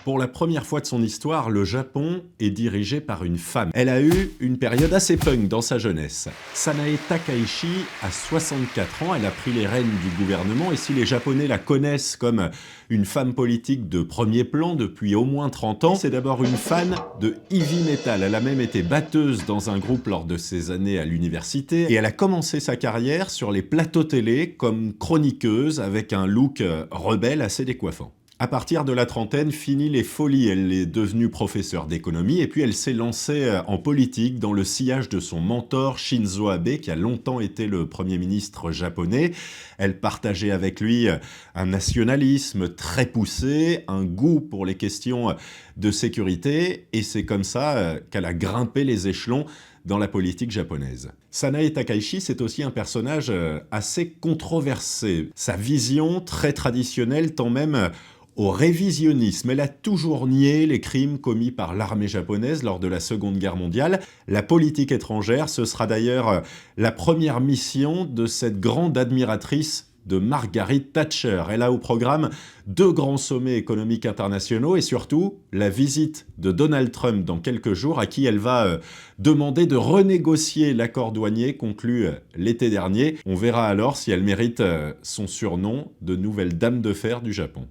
Pour la première fois de son histoire, le Japon est dirigé par une femme. Elle a eu une période assez punk dans sa jeunesse. Sanae Takaichi a 64 ans, elle a pris les rênes du gouvernement et si les Japonais la connaissent comme une femme politique de premier plan depuis au moins 30 ans, c'est d'abord une fan de heavy metal. Elle a même été batteuse dans un groupe lors de ses années à l'université et elle a commencé sa carrière sur les plateaux télé comme chroniqueuse avec un look rebelle assez décoiffant. À partir de la trentaine, fini les folies, elle est devenue professeure d'économie et puis elle s'est lancée en politique dans le sillage de son mentor Shinzo Abe qui a longtemps été le premier ministre japonais. Elle partageait avec lui un nationalisme très poussé, un goût pour les questions de sécurité et c'est comme ça qu'elle a grimpé les échelons dans la politique japonaise. Sanae Takaichi, c'est aussi un personnage assez controversé. Sa vision très traditionnelle tend même au révisionnisme. Elle a toujours nié les crimes commis par l'armée japonaise lors de la Seconde Guerre mondiale. La politique étrangère, ce sera d'ailleurs la première mission de cette grande admiratrice de Margaret Thatcher. Elle a au programme 2 grands sommets économiques internationaux et surtout la visite de Donald Trump dans quelques jours à qui elle va demander de renégocier l'accord douanier conclu l'été dernier. On verra alors si elle mérite son surnom de nouvelle dame de fer du Japon.